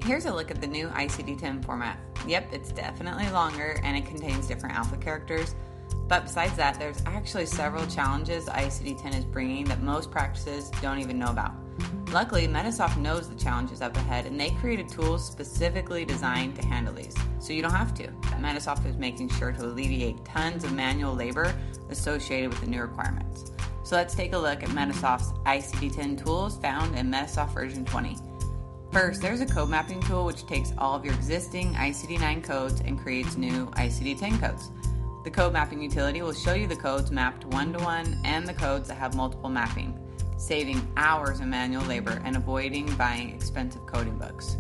Here's a look at the new ICD-10 format. Yep, it's definitely longer and it contains different alpha characters, but besides that, there's actually several challenges ICD-10 is bringing that most practices don't even know about. Luckily, Medisoft knows the challenges up ahead and they created tools specifically designed to handle these, so you don't have to. Medisoft is making sure to alleviate tons of manual labor associated with the new requirements. So let's take a look at Medisoft's ICD-10 tools found in Medisoft version 20. First, there's a code mapping tool which takes all of your existing ICD-9 codes and creates new ICD-10 codes. The code mapping utility will show you the codes mapped one-to-one and the codes that have multiple mapping, saving hours of manual labor and avoiding buying expensive coding books.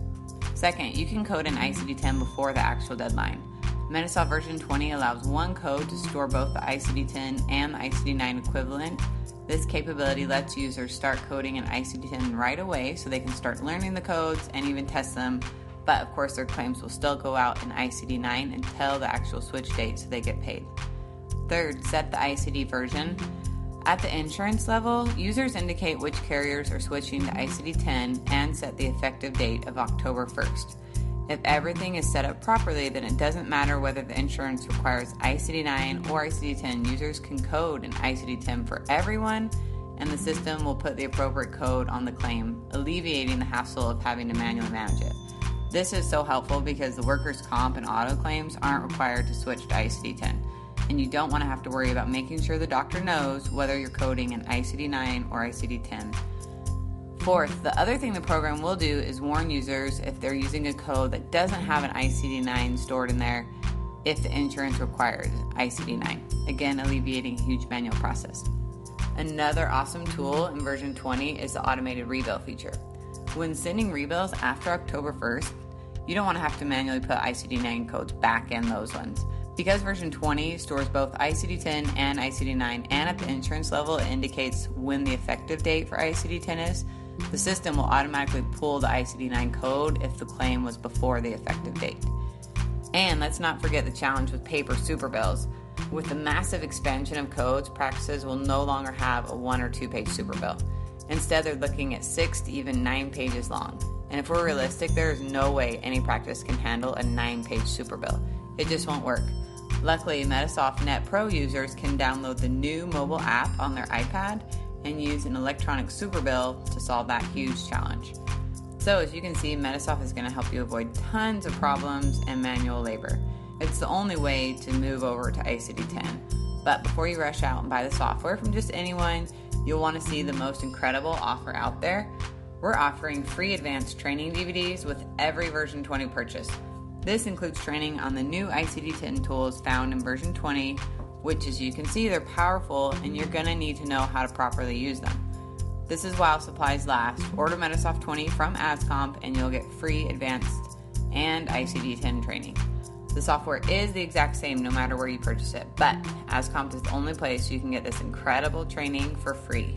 Second, you can code an ICD-10 before the actual deadline. Medisoft version 20 allows one code to store both the ICD-10 and the ICD-9 equivalent. This capability lets users start coding an ICD-10 right away so they can start learning the codes and even test them, but of course their claims will still go out in ICD-9 until the actual switch date so they get paid. Third, set the ICD version. At the insurance level, users indicate which carriers are switching to ICD-10 and set the effective date of October 1st. If everything is set up properly, then it doesn't matter whether the insurance requires ICD-9 or ICD-10. Users can code an ICD-10 for everyone, and the system will put the appropriate code on the claim, alleviating the hassle of having to manually manage it. This is so helpful because the workers' comp and auto claims aren't required to switch to ICD-10, and you don't want to have to worry about making sure the doctor knows whether you're coding an ICD-9 or ICD-10. Fourth, the other thing the program will do is warn users if they're using a code that doesn't have an ICD-9 stored in there if the insurance requires ICD-9, again alleviating a huge manual process. Another awesome tool in version 20 is the automated rebill feature. When sending rebills after October 1st, you don't want to have to manually put ICD-9 codes back in those ones. Because version 20 stores both ICD-10 and ICD-9, and at the insurance level it indicates when the effective date for ICD-10 is, the system will automatically pull the ICD-9 code if the claim was before the effective date. And let's not forget the challenge with paper superbills. With the massive expansion of codes, practices will no longer have a 1 or 2 page superbill. Instead, they're looking at 6 to even 9 pages long. And if we're realistic, there is no way any practice can handle a 9-page superbill. It just won't work. Luckily, Medisoft Net Pro users can download the new mobile app on their iPad and use an electronic superbill to solve that huge challenge. So as you can see, Medisoft is going to help you avoid tons of problems and manual labor. It's the only way to move over to ICD-10. But before you rush out and buy the software from just anyone, you'll want to see the most incredible offer out there. We're offering free advanced training DVDs with every version 20 purchase. This includes training on the new ICD-10 tools found in version 20, which as you can see, they're powerful and you're going to need to know how to properly use them. This is while supplies last. Order Medisoft 20 from ASComp and you'll get free advanced and ICD-10 training. The software is the exact same no matter where you purchase it, but ASComp is the only place you can get this incredible training for free.